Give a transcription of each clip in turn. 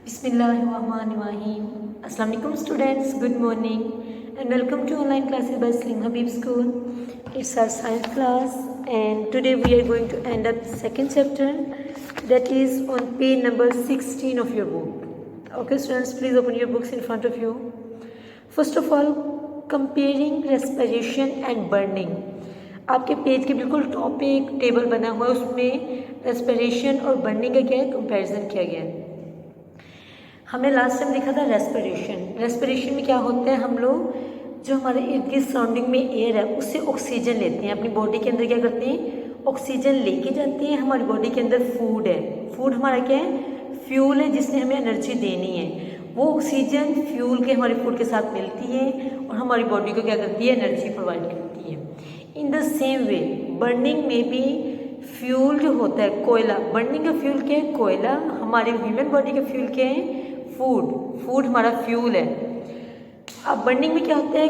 Bismillahirrahmanirrahim. Assalamu alaikum students, good morning and welcome to online classes by Slim Habib School. It's our science class and today we are going to end up the second chapter, that is on page number 16 of your book. Okay students, please open your books in front of you. First of all, comparing respiration and burning. आपके page के बिल्कुल top पे एक table बना हुआ है, उसमें respiration और बर्निंग का क्या है, कंपैरिजन किया गया है। हमने लास्ट टाइम देखा था रेस्पिरेशन में क्या होता है, हम लोग जो हमारे इर्द गिर्द सराउंडिंग में एयर है उससे ऑक्सीजन लेते हैं, अपनी बॉडी के अंदर क्या करते हैं, ऑक्सीजन लेके जाते हैं। हमारी बॉडी के अंदर फूड है, फूड हमारा क्या है, फ्यूल है जिसने हमें एनर्जी देनी है। वो ऑक्सीजन फ्यूल के हमारे फूड के साथ मिलती है और हमारी बॉडी को क्या करती है, एनर्जी प्रोवाइड करती है। In the same way burning में भी फ्यूल जो होता है, कोयला, बर्निंग का फ्यूल क्या है, कोयला। हमारे ह्यूमन बॉडी का फ्यूल क्या है, फूड हमारा फ्यूल है। अब बर्निंग में क्या होता है,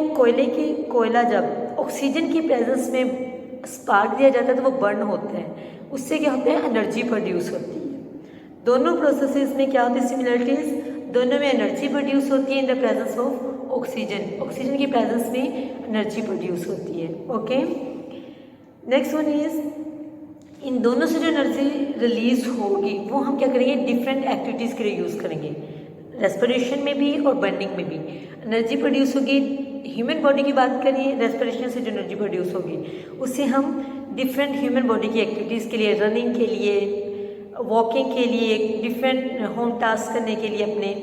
कोयला जब ऑक्सीजन की प्रेजेंस में स्पार्क दिया जाता है तो वो बर्न होता है, उससे क्या होता है, एनर्जी प्रोड्यूस होती है। दोनों प्रोसेसेस में क्या होती है, सिमिलरिटीज, दोनों में एनर्जी प्रोड्यूस होती है in the presence of oxygen की प्रेजेंस में एनर्जी प्रोड्यूस होती है। ओके, नेक्स्ट वन इज, इन दोनों से जो एनर्जी रिलीज होगी वो हम क्या करेंगे, डिफरेंट एक्टिविटीज़ के लिए यूज़ करेंगे। रेस्पिरेशन में भी और बर्निंग में भी एनर्जी प्रोड्यूस होगी। ह्यूमन बॉडी की बात करिए, रेस्पिरेशन से जो एनर्जी प्रोड्यूस होगी उससे हम डिफरेंट ह्यूमन बॉडी की एक्टिविटीज़ के लिए, रनिंग के लिए, वॉकिंग के लिए, डिफरेंट होम टास्क करने के लिए अपने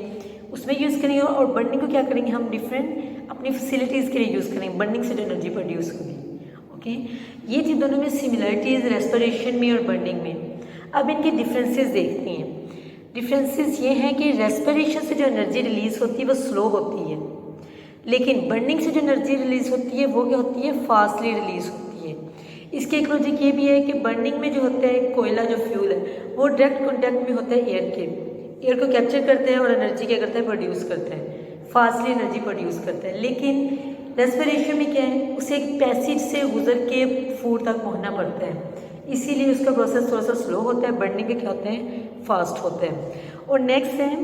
उसमें यूज़ करेंगे। और बर्निंग को क्या करेंगे, हम डिफरेंट अपनी फैसिलिटीज़ के लिए यूज़ करेंगे, बर्निंग से जो एनर्जी प्रोड्यूस होगी। ओके, ये थी दोनों में सिमिलरिटीज़, रेस्पिरेशन में और बर्निंग में। अब इनके डिफरेंसेस देखते हैं। डिफरेंसेस ये हैं कि रेस्पिरेशन से जो एनर्जी रिलीज़ होती है वो स्लो होती है, लेकिन बर्निंग से जो एनर्जी रिलीज़ होती है वो क्या होती है, फास्टली रिलीज़ होती है। इसकी एक लॉजिक ये भी है कि बर्निंग में जो होता है, कोयला जो फ्यूल है वो डायरेक्ट कॉन्टैक्ट में होता है एयर को कैप्चर करते हैं और एनर्जी क्या करता है, प्रोड्यूस करता है, फास्टली एनर्जी प्रोड्यूस करता है। लेकिन रेस्पिरेशन में क्या है, उसे एक पैसेज से गुजर के फूड तक पहुंचना पड़ता है, इसीलिए उसका प्रोसेस थोड़ा सा स्लो होता है। बर्निंग के क्या होते हैं, फास्ट होता है। और नेक्स्ट है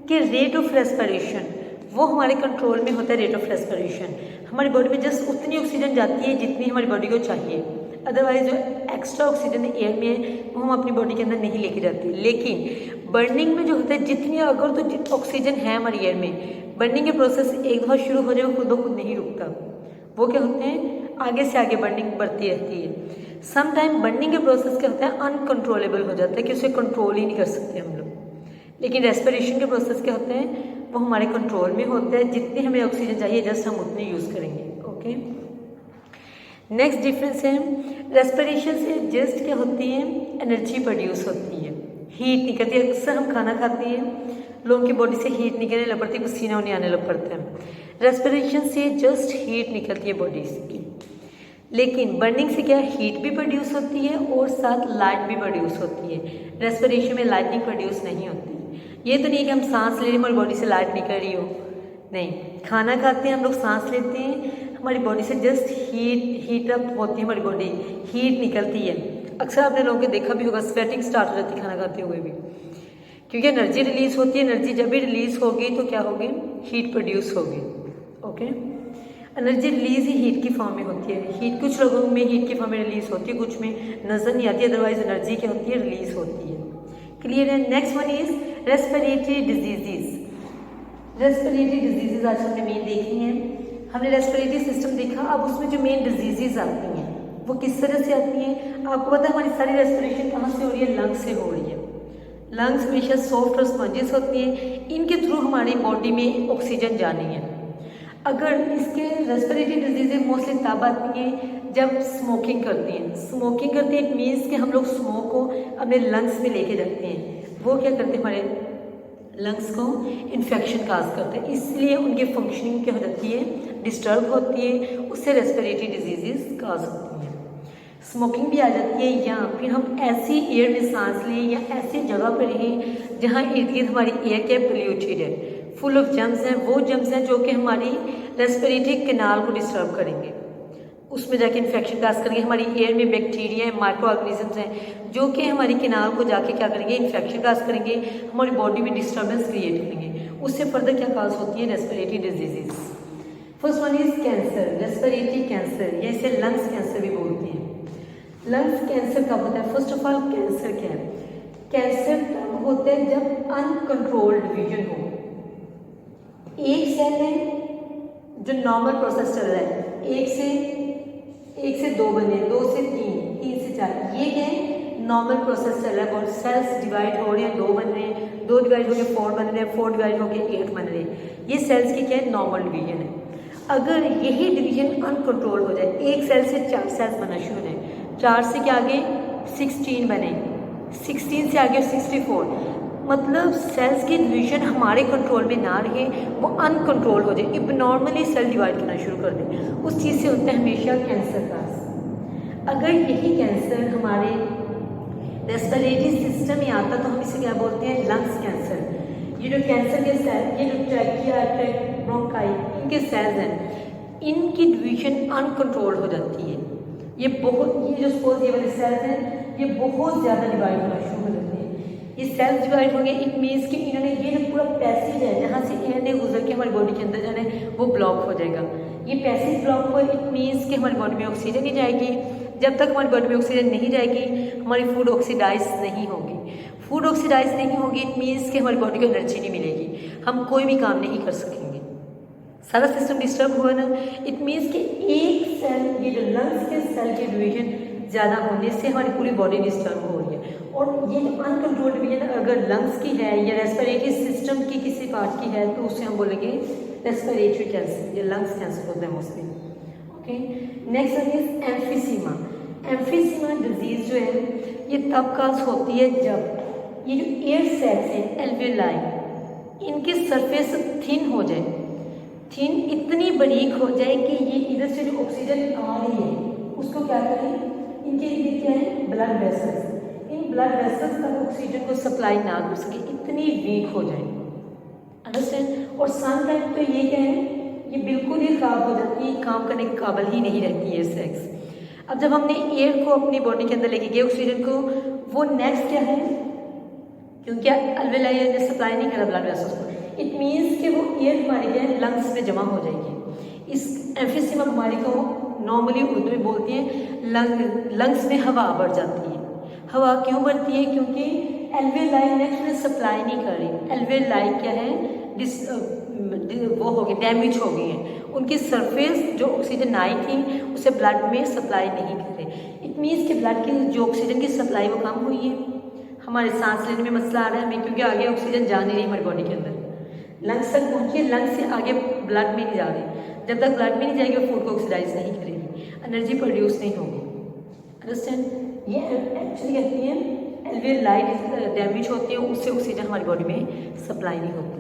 कि रेट ऑफ रेस्पिरेशन, वो हमारे कंट्रोल में होता है। रेट ऑफ रेस्पिरेशन, हमारी बॉडी में जस्ट उतनी ऑक्सीजन जाती है जितनी हमारी बॉडी को चाहिए, अदरवाइज जो एक्स्ट्रा ऑक्सीजन एयर में है वो हम अपनी बॉडी के अंदर नहीं लेके जाते। लेकिन बर्निंग में जो होता है, जितनी अगर तो ऑक्सीजन है हमारी एयर में, बर्निंग के प्रोसेस एक दफ़ा शुरू हो जाए वो खुद ब खुद नहीं रुकता, वो क्या होते हैं, आगे से आगे बर्निंग बढ़ती रहती है। सम टाइम बर्निंग के प्रोसेस क्या होता है, अनकंट्रोलेबल हो जाता है कि उसे कंट्रोल ही नहीं कर सकते हम लोग। लेकिन रेस्पिरेशन के प्रोसेस क्या होते हैं, वो हमारे कंट्रोल में होता है, जितनी हमें ऑक्सीजन चाहिए जस्ट हम उतनी यूज़ करेंगे। ओके, नेक्स्ट डिफरेंस है, रेस्पिरेशन से जस्ट क्या होती है, एनर्जी प्रोड्यूस होती है, हीट निकलती है। अक्सर हम खाना खाते हैं, लोगों की बॉडी से हीट निकलने लग पड़ती है, पसीना होने आने लग पड़ता है। रेस्पिरेशन से जस्ट हीट निकलती है बॉडी की, लेकिन बर्निंग से क्या, हीट भी प्रोड्यूस होती है और साथ लाइट भी प्रोड्यूस होती है। रेस्पिरेशन में लाइटनिंग प्रोड्यूस नहीं होती। ये तो नहीं कि हम सांस ले रहे हैं हमारी बॉडी से लाइट निकल रही हो, नहीं। खाना खाते हैं हम लोग, सांस लेते हैं, हमारी बॉडी से जस्ट हीट अप होती है, हमारी बॉडी हीट निकलती है। अक्सर आपने लोगों को देखा भी होगा, स्वेटिंग स्टार्ट हो जाती है खाना खाते हुए भी, क्योंकि एनर्जी रिलीज होती है। एनर्जी जब भी रिलीज होगी तो क्या होगी, हीट प्रोड्यूस होगी। ओके, एनर्जी रिलीज ही हीट की फॉर्म में होती है। हीट कुछ लोगों में हीट की फॉर्म में रिलीज होती है, कुछ में नजर नहीं आती, अदरवाइज एनर्जी क्या होती है, रिलीज होती है। क्लियर है। Next one is respiratory diseases. Respiratory diseases आज हमने मेन देखी हैं। हमने रेस्पिरेटरी सिस्टम देखा, अब उसमें जो मेन डिजीजेज आती हैं वो किस तरह से आती हैं। आपको पता है हमारी सारी रेस्पिरेशन कहाँ से हो रही है, लंग्स से हो रही है। लंग्स हमेशा सॉफ्ट और स्पंजेस होती हैं, इनके थ्रू हमारी बॉडी में ऑक्सीजन जानी है। अगर इसके रेस्पिरेटरी डिजीजेज मोस्टली तब आती हैं जब स्मोकिंग करती हैं। स्मोकिंग करते हैं, इट मीन्स कि हम लोग स्मोक को अपने लंग्स में लेके जाते हैं, वो क्या करते हैं, हमारे लंग्स को इन्फेक्शन काज करते हैं, इसलिए उनकी फंक्शनिंग क्या हो जाती है, डिस्टर्ब होती है, उससे रेस्पिरेटरी डिजीजेज काज होती हैं। स्मोकिंग भी आ जाती है, या फिर हम ऐसी एयर में सांस लें या ऐसी जगह पर रहें जहाँ इर्द गिर्द हमारी एयर क्या पोल्यूटेड है, फुल ऑफ जर्म्स हैं, वो जर्म्स हैं जो कि हमारी रेस्पिरेटरी कैनाल को डिस्टर्ब करेंगे। उसमें जाके इन्फेक्शन काज करेंगे। हमारी एयर में बैक्टीरिया है, माइक्रो ऑर्गेनिजम्स हैं जो कि हमारी किनारों को जाके क्या करेंगे, इन्फेक्शन काज करेंगे, हमारी बॉडी में डिस्टर्बेंस क्रिएट करेंगे। उससे फर्दर क्या काज होती है, respiratory diseases. First one is cancer, respiratory cancer, या इसे लंग्स कैंसर भी बोलते हैं। लंग्स कैंसर कब होता है? फर्स्ट ऑफ ऑल कैंसर क्या है? कैंसर तब होता है जब अनकंट्रोल्ड डिवीजन हो। एक सेल है जो नॉर्मल प्रोसेस चल रहा है, एक से दो बने, दो से तीन, तीन से चार, ये क्या है, नॉर्मल प्रोसेस चल रहा है। और सेल्स डिवाइड हो रहे हैं, दो बन रहे हैं, दो डिवाइड हो गए फोर बन रहे हैं, फोर डिवाइड हो गए एट बन रहे हैं। ये सेल्स की क्या है, नॉर्मल डिवीजन है। अगर यही डिवीजन अनकंट्रोल हो जाए, एक सेल से चार सेल्स बनना शुरू हो जाए, चार से क्या आगे 16 बने, 16 से आगे 64, मतलब सेल्स की डिवीजन हमारे कंट्रोल में ना रहे, वो अनकंट्रोल हो जाए, इबनॉर्मली सेल डिवाइड करना शुरू कर दे, उस चीज़ से होता है हमेशा कैंसर का। अगर यही कैंसर हमारे रेस्पिरेटरी सिस्टम में आता तो हम इसे क्या बोलते हैं, लंग्स कैंसर। ये जो कैंसर के सेल, ये जो ट्रैकिया, ब्रोंकाई, इनके सेल्स हैं, इनकी डिवीजन अनकंट्रोल हो जाती है। ये जो सपोज ये वाले सेल्स हैं, ये बहुत ज़्यादा डिवाइड होना शुरू हो जाते हैं। ये सेल्स डिवाइड होंगे, इट मीन्स कि इन्होंने ये जो पूरा पैसेज है जहाँ से एयर ने गुजर के हमारी बॉडी के अंदर जाना है, वो ब्लॉक हो जाएगा। ये पैसेज ब्लॉक हुआ, इट मीन्स कि हमारी बॉडी में ऑक्सीजन नहीं जाएगी। जब तक हमारी बॉडी में ऑक्सीजन नहीं जाएगी, हमारी फूड ऑक्सीडाइज नहीं होगी। फूड ऑक्सीडाइज नहीं होगी, इट मीन्स कि हमारी बॉडी को एनर्जी नहीं मिलेगी, हम कोई भी काम नहीं कर सकेंगे, सारा सिस्टम डिस्टर्ब हुआ ना। इट मीन्स कि एक सेल, ये जो लंग्स के सेल की डिवीजन ज़्यादा होने से हमारी पूरी बॉडी डिस्टर्ब हो रही है। और ये जो अनकंट्रोल्ड डिवीजन अगर लंग्स की है या रेस्पिरेटरी सिस्टम की किसी पार्ट की है, तो उससे हम बोलेंगे रेस्पिरेटरी कैंसर, ये लंग्स कैंसर होता है mostly. Okay, next is emphysema. Emphysema disease जो है ये तब काज होती है जब ये जो एयर सेल्स हैं, एल्वेलाई, इनकी सरफेस थिन हो जाए, थिन इतनी बारीक हो जाए कि ये इधर से जो ऑक्सीजन आ रही है उसको क्या करें, इनके लिए क्या है, blood vessels, in blood vessels तक ऑक्सीजन को सप्लाई ना कर सके, इतनी वीक हो जाए, अंडरस्टैंड। और सन टाइम तो ये क्या है, ये बिल्कुल ही खराब हो जाती है, काम करने के काबिल ही नहीं रहती है सेक्स। अब जब हमने एयर को अपनी बॉडी के अंदर लेके गए ऑक्सीजन को, वो नेक्स्ट क्या है, क्योंकि अल्वेलाई ने सप्लाई नहीं करा ब्लड वेसल्स को, इट मीन्स कि वो एयर हमारी क्या है, लंग्स में जमा हो जाएगी। इस एम्फीसीमा बीमारी को नॉर्मली उर्दू में बोलती हैं लंग्स में हवा बढ़ जाती है। हवा क्यों बढ़ती है, क्योंकि एल्वेलाई नेक्स्ट में सप्लाई नहीं कर रही। एल्वेलाई क्या है, वो हो गई, डैमेज हो गई है, उनकी सरफेस जो ऑक्सीजन आई थी उसे ब्लड में सप्लाई नहीं कर रही। इट मीन्स कि ब्लड की जो ऑक्सीजन की सप्लाई वो कम हुई है, हमारे सांस लेने में मसला आ रहा है हमें, क्योंकि आगे ऑक्सीजन जा नहीं रही हमारी बॉडी के अंदर, लंग्स तक पहुँची, लंग्स से आगे ब्लड में नहीं जा रही। जब तक ब्लड में नहीं जाएगी वो फूड को ऑक्सीडाइज नहीं करेगी, एनर्जी प्रोड्यूस नहीं होगी, अंडरस्टैंड। ये एक्चुअली कहती है एल्वेलाई डैमेज होती है, उससे ऑक्सीजन हमारी बॉडी में सप्लाई नहीं होती।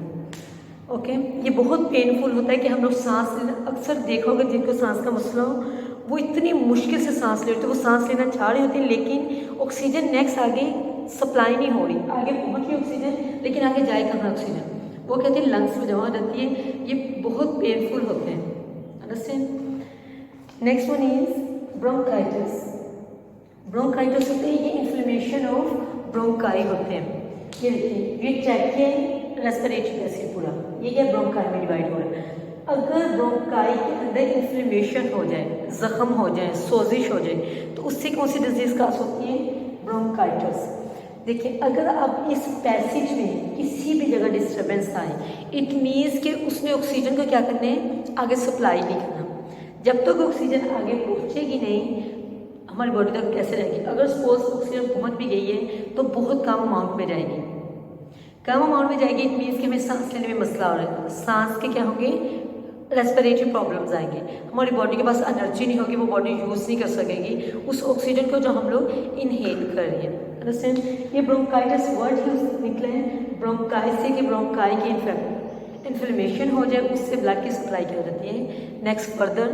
ओके, ये बहुत पेनफुल होता है कि हम लोग सांस लेना, अक्सर देखोगे जिनको सांस का मसला हो वो इतनी मुश्किल से सांस ले रहे होते, वो सांस लेना चाह रहे होते हैं लेकिन ऑक्सीजन नेक्स्ट आगे सप्लाई नहीं हो रही, आगे पहुँच रही ऑक्सीजन लेकिन आगे जाए कहाँ ऑक्सीजन, वो कहते हैं लंग्स में जमा हो जाती है। ये बहुत पेनफुल होते हैं, understand. Next one is bronchitis. Bronchitis होते हैं, ये इन्फ्लेमेशन ऑफ ब्रोंकाई होते हैं। ये देखिए, ये ट्रैकिया रेस्पिरेटरी पैसेज पूरा, ये क्या ब्रोंकाई में डिवाइड हो रहा है। अगर ब्रोंकाई के अंदर इन्फ्लेमेशन हो जाए, जख्म हो जाए, सोजिश हो जाए, तो उससे कौन सी डिजीज काज होती है, ब्रोंकाइटिस। देखिए, अगर आप इस पैसेज में किसी भी जगह डिस्टर्बेंस आए, इट मीन्स कि उसने ऑक्सीजन को क्या करना है, आगे सप्लाई नहीं करना। जब तक ऑक्सीजन आगे पहुँचेगी नहीं, हमारी बॉडी तक कैसे रहेगी। अगर सपोज ऑक्सीजन पहुँच भी गई है तो बहुत कम अमाउंट में जाएगी, कम अमाउंट में जाएगी, इट मीन्स कि हमें सांस लेने में मसला हो रहा है, सांस के क्या होंगे, रेस्पिरेटरी प्रॉब्लम्स आएंगे, हमारी बॉडी के पास एनर्जी नहीं होगी, वो बॉडी यूज़ नहीं कर सकेगी उस ऑक्सीजन को जो हम लोग इनहेल कर रही है, अंडरस्टैंड। ये ब्रोंकाइटिस वर्ड यूज निकले हैं ब्रोंकाई से, कि ब्रोंकाई की इन्फ्लेमेशन हो जाए, उससे ब्लड की सप्लाई क्या हो जाती है, नेक्स्ट फर्दर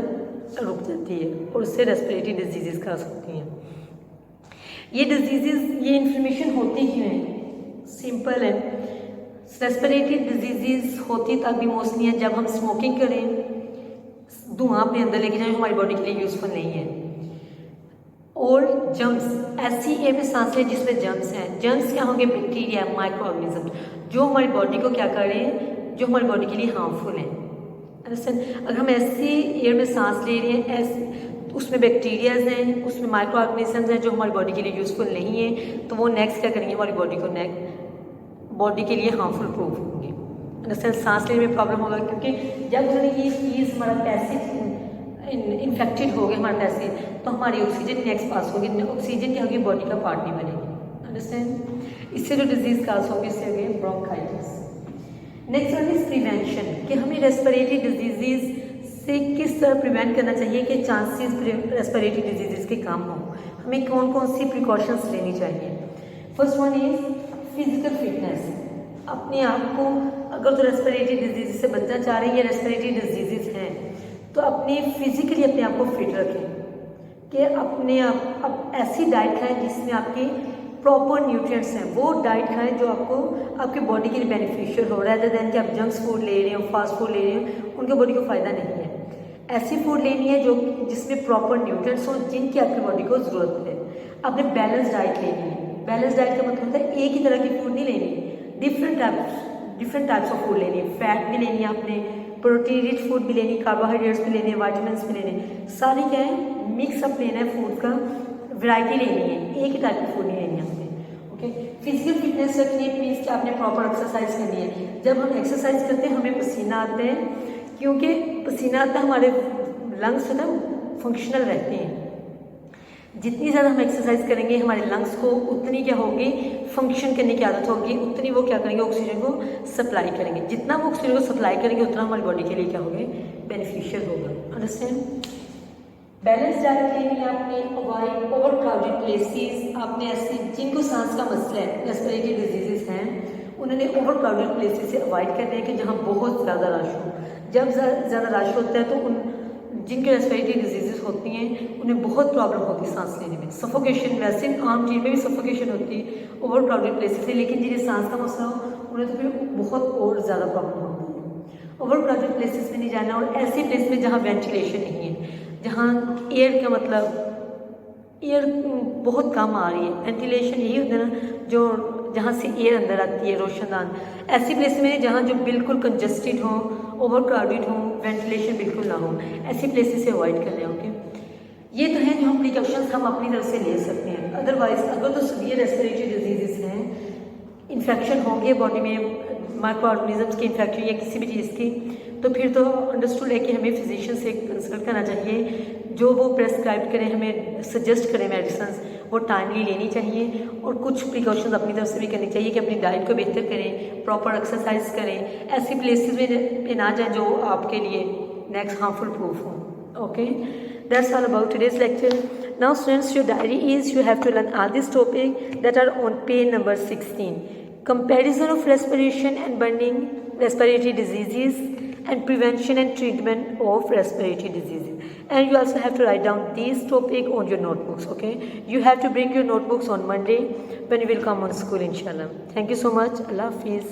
रुक जाती है और उससे रेस्पिरेटरी डिजीजेज खास होती हैं। ये डिजीजेज, ये इन्फ्लेमेशन होती क्यों है, सिंपल है। रेस्पिरेटरी डिजीजेज होती तब भी मोस्टली है जब हम स्मोकिंग करें, धुआं अपने अंदर लेके जाए हमारी बॉडी के लिए यूज़फुल नहीं है। और जर्म्स, ऐसी एयर में सांस लें जिसमें जर्म्स हैं। जर्म्स क्या होंगे? बैक्टीरिया, माइक्रो ऑर्गेनिज्म, जो हमारी बॉडी को क्या करें, जो हमारी बॉडी के लिए हार्मफुल हैं। अंडरस्टैंड? अगर हम ऐसी एयर में सांस ले रहे हैं, उसमें बैक्टीरियाज हैं, उसमें माइक्रो ऑर्गेनिजम्स हैं जो हमारी बॉडी के लिए यूज़फुल नहीं है, तो वो नेक्स्ट क्या करेंगे? हमारी बॉडी के लिए हार्मफुल प्रूफ होंगे। अंडरस्टैंड? सांस लेने में प्रॉब्लम होगा, क्योंकि जब उन्होंने ये चीज़ हमारा पैसिव इन्फेक्टेड हो गया हमारा पैसिव, तो हमारी ऑक्सीजन नेक्स्ट पास होगी। ऑक्सीजन क्या होगी? बॉडी का पार्ट नहीं बनेगी। अंडरस्टैंड? इससे जो डिजीज काज होगी इससे होगी bronchitis. Next one is prevention, कि हमें रेस्पिरेटरी डिजीजेज से किस तरह प्रिवेंट करना चाहिए कि चांसेस रेस्पिरेटरी डिजीजेज के कम हों। हमें कौन कौन सी प्रिकॉशंस लेनी चाहिए? First one is physical fitness. अपने आप को अगर तो रेस्पिरेटरी डिजीज से बचना चाह रहे हैं या रेस्पिरेटरी डिजीजेज हैं, तो अपने फिजिकली अपने आप को फिट रखें, कि अपने आप ऐसी डाइट खाएं जिसमें आपके प्रॉपर न्यूट्रिएंट्स हैं। वो डाइट खाएं जो आपको आपके बॉडी के लिए बेनिफिशियल हो, रैदर देन कि आप जंक फूड ले रहे हो, फास्ट फूड ले रहे हो, उनके बॉडी को फ़ायदा नहीं है। ऐसी फूड लेनी है जो जिसमें प्रॉपर न्यूट्रिएंट्स हो, जिनकी आपकी बॉडी को ज़रूरत है। आपने बैलेंस डाइट लेनी है। बैलेंस डाइट का मतलब होता है एक ही तरह की फूड नहीं लेनी, डिफरेंट टाइप्स ऑफ फूड लेनी है। फैट भी लेनी है आपने, प्रोटीन रिच फूड भी लेनी, कार्बोहाइड्रेट्स भी लेने, वाइटामिन भी लेने, सारी क्या है मिक्स अप लेना है फूड का, वैरायटी लेनी है, एक ही टाइप की फूड नहीं लेनी है आपने। ओके, फिजिकल फिटनेस रखनी है मीन्स कि आपने प्रॉपर एक्सरसाइज करनी है। जब हम एक्सरसाइज करते हैं हमें पसीना आता है, क्योंकि पसीना आता है हमारे लंग्स जो है फंक्शनल रहते हैं। जितनी ज़्यादा हम एक्सरसाइज करेंगे हमारे लंग्स को उतनी क्या होगी फंक्शन करने की आदत होगी, उतनी वो क्या करेंगे ऑक्सीजन को सप्लाई करेंगे। जितना वो ऑक्सीजन को सप्लाई करेंगे उतना हमारी बॉडी के लिए क्या होगा बेनिफिशियल होगा। अंडरस्टैंड? बैलेंस डाइट लेनी है आपने, अवॉइड ओवर क्राउडेड प्लेसेस। आपने ऐसे जिनको सांस का मसला है, रेस्पिरेटरी डिजीजेस हैं, उन्होंने ओवर क्राउडेड प्लेसेस से अवॉइड करना है कि जहाँ बहुत ज़्यादा रश हो। जब ज़्यादा रश होता है तो उन जिनके रेस्पिरेटरी डिजीजेस होती हैं उन्हें बहुत प्रॉब्लम होती है सांस लेने में, सफोकेशन। वैसे आम चीज़ में भी सफोकेशन होती है ओवर क्राउडेड प्लेसेस से, लेकिन जिन्हें सांस का मसला हो उन्हें तो फिर बहुत और ज़्यादा प्रॉब्लम होती है। ओवर क्राउडेड प्लेसेस में नहीं जाना, और ऐसी प्लेस में जहाँ वेंटिलेशन नहीं है, जहाँ एयर का मतलब एयर बहुत कम आ रही है। वेंटिलेशन यही होता है ना जो जहाँ से एयर अंदर आती है, रोशनदान। ऐसी प्लेस में जहाँ जो बिल्कुल कंजस्टेड हो, ओवर क्राउडेड हो, वेंटिलेशन बिल्कुल ना हो, ऐसी प्लेसेस से अवॉइड कर लें। ओके, ये तो है जो हम प्रिकॉशंस हम अपनी तरफ से ले सकते हैं। अदरवाइज अगर तो सीवियर रेस्पिरेटरी डिजीजेस हैं, इन्फेक्शन होंगे बॉडी में, माइक्रो ऑर्गेनिजम्स की इन्फेक्शन या किसी भी चीज़ की, तो फिर तो अंडरस्टूड है कि हमें फिजिशियन से कंसल्ट करना चाहिए। जो वो प्रेस्क्राइब करें, हमें सजेस्ट करें मेडिसिन, वो टाइमली लेनी चाहिए। और कुछ प्रिकॉशंस अपनी तरफ से भी करनी चाहिए कि अपनी डाइट को बेहतर करें, प्रॉपर एक्सरसाइज करें, ऐसी प्लेसेस में ना जाएं जो आपके लिए नेक्स्ट हार्मफुल प्रूफ हो। Okay, that's all about today's lecture. Now students, your diary is you have to learn all these topics that are on page number 16. Comparison of respiration and burning, respiratory diseases, and prevention and treatment of respiratory diseases. And you also have to write down these topics on your notebooks. Okay, you have to bring your notebooks on Monday when you will come on school, inshallah. Thank you so much. Allah Hafiz.